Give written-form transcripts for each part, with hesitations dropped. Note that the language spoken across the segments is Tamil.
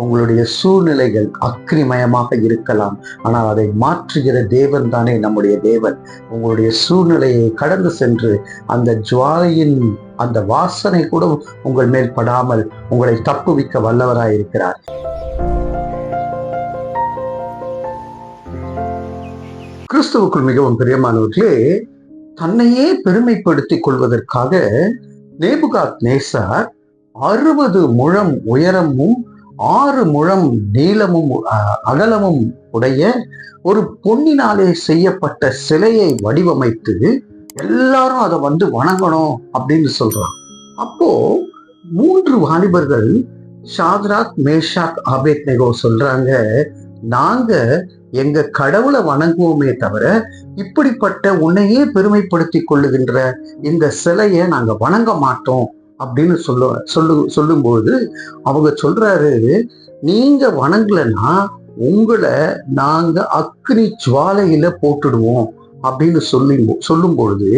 உங்களுடைய சூழ்நிலைகள் அக்னிமயமாக இருக்கலாம், ஆனால் அதை மாற்றுகிற தேவன் தானே நம்முடைய தேவன். உங்களுடைய சூழ்நிலையை கடந்து சென்று அந்த ஜுவாலையின் அந்த வாசனை கூட உங்கள் மேல் படாமல் உங்களை தப்புவிக்க வல்லவராய் இருக்கிறார். கிறிஸ்துவுக்குள் மிகவும் பிரியமானவர்களே, தன்னையே பெருமைப்படுத்திக் கொள்வதற்காக நேபுகாத் நேசார் 60 முழம் உயரமும் 6 முழம் நீளமும் அகலமும் உடைய ஒரு பொன்னினாலே செய்யப்பட்ட சிலையை வடிவமைத்து எல்லாரும் அதை வணங்கணும் அப்படின்னு சொல்றான். அப்போ 3 வாலிபர்கள் ஷாத்ராக், மேஷாக், ஆபேத்நேகோ சொல்றாங்க, நாங்க எங்க கடவுளை வணங்குவோமே தவிர இப்படிப்பட்ட உன்னையே பெருமைப்படுத்திக் கொள்ளுகின்ற இந்த சிலையை நாங்க வணங்க மாட்டோம் அப்படின்னு சொல்லும்போது அவங்க சொல்றாரு, நீங்க வணங்கலன்னா உங்களை நாங்க அக்னி ஜுவாலையில போட்டுடுவோம் அப்படின்னு சொல்லும் பொழுது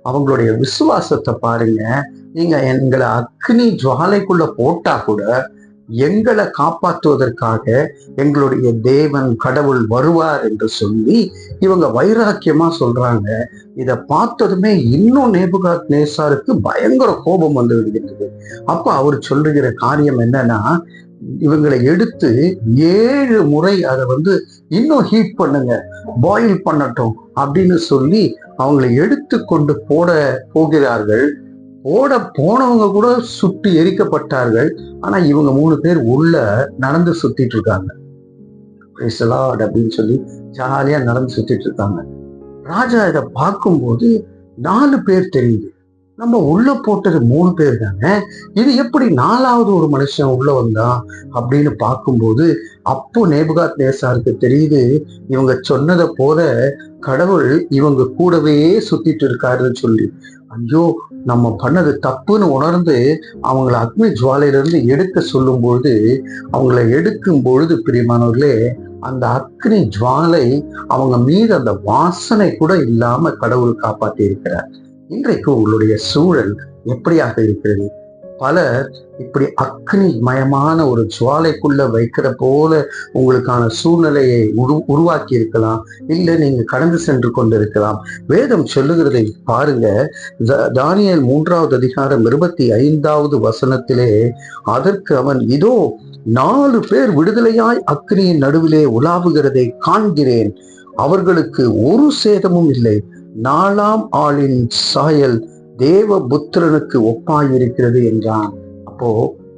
அவங்களுடைய விசுவாசத்தை பாருங்க. நீங்க எங்களை அக்னி ஜுவாலைக்குள்ள போட்டா கூட எங்களை காப்பாற்றுவதற்காக எங்களுடைய தேவன் கடவுள் வருவார் என்று சொல்லி இவங்க வைராக்கியமா சொல்றாங்க. இதை பார்த்ததுமே இன்னும் நேபுகாத் நேசாருக்கு பயங்கர கோபம் வந்து விடுகிறது. அப்ப அவர் சொல்லுகிற காரியம் என்னன்னா, இவங்களை எடுத்து 7 முறை அதை இன்னும் ஹீட் பண்ணுங்க, பாயில் பண்ணட்டும் அப்படின்னு சொல்லி அவங்களை எடுத்து கொண்டு போகிறார்கள். போனவங்க கூட சுட்டு எரிக்கப்பட்டார்கள். ஆனா இவங்க 3 பேர் உள்ள நடந்து சுத்திட்டு இருக்காங்க. அப்படின்னு சொல்லி ஜாலியா நடந்து சுத்திட்டு இருக்காங்க. ராஜா இதை பார்க்கும்போது 4 பேர் தெரியுது, நம்ம உள்ள போட்டது 3 பேர் தானே, இது எப்படி 4வது ஒரு மனுஷன் உள்ள வந்தான் அப்படின்னு பார்க்கும்போது அப்போ நேபுகாத் நேசாருக்கு தெரியுது, இவங்க சொன்னதை போல கடவுள் இவங்க கூடவே சுத்திட்டு இருக்காருன்னு சொல்லி. ஐயோ, நம்ம பண்ணது தப்புன்னு உணர்ந்து அவங்கள அக்னி ஜுவாலையிலிருந்து எடுக்க சொல்லும் பொழுது, அவங்கள எடுக்கும் பொழுது பிரியமானவர்களே, அந்த அக்னி ஜுவாலை அவங்க மீது அந்த வாசனை கூட இல்லாம கடவுள் காப்பாற்றி இருக்கிறார். இன்றைக்கு உங்களுடைய சூழல் எப்படியாக இருக்கிறது? பலர் இப்படி அக்னி மயமான ஒரு ஜுவாலைக்குள்ள வைக்கிற போல உங்களுக்கான சூழ்நிலையை உருவாக்கி இருக்கலாம், இல்லை நீங்க கடந்து சென்று கொண்டிருக்கலாம். வேதம் சொல்லுகிறதை பாருங்க. தானியேல் 3வது அதிகாரம் 25வது வசனத்திலே, அதற்கு அவன், இதோ 4 பேர் விடுதலையாய் அக்னியின் நடுவிலே உலாவுகிறதை காண்கிறேன், அவர்களுக்கு ஒரு சேதமும் இல்லை, 4ஆம் ஆளின் சாயல் தேவபுத்திரனுக்கு ஒப்பாயிருக்கிறது என்றான். அப்போ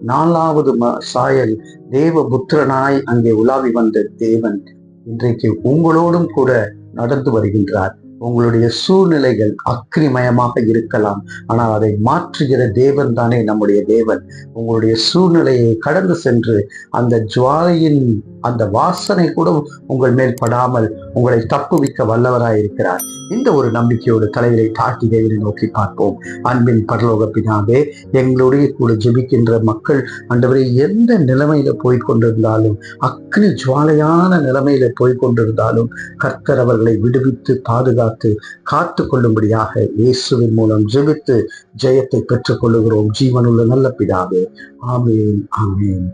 4வது சாயல் தேவபுத்திரனாய் அங்கே உலாவி வந்த தேவன் இன்றைக்கு உங்களோடும் கூட நடந்து வருகின்றார். உங்களுடைய சூழ்நிலைகள் அக்னிமயமாக இருக்கலாம், ஆனால் அதை மாற்றுகிற தேவன் தானே நம்முடைய தேவன். உங்களுடைய சூழ்நிலையை கடந்து சென்று அந்த ஜுவாலையின் அந்த வாசனை கூட உங்கள் மேல் படாமல் உங்களை தப்புவிக்க வல்லவராய் இருக்கிறார். இந்த ஒரு நம்பிக்கையோடு தலைவரை தாக்கி தேவனை நோக்கி பார்ப்போம். அன்பின் பரலோக பிதாவே, எங்களுடைய கூட ஜெபிக்கின்ற மக்கள் ஆண்டவரே எந்த நிலைமையில போய்கொண்டிருந்தாலும், அக்னி ஜுவாலையான நிலைமையில போய்கொண்டிருந்தாலும் கர்த்தர் அவர்களை விடுவித்து பாதுகாத்து காத்து கொள்ளும்படியாக இயேசுவின் மூலம் ஜெபித்து ஜெயத்தை பெற்றுக் கொள்ளுகிறோம். ஜீவனுள்ள நல்ல பிதாவே, ஆமேன், ஆமேன்.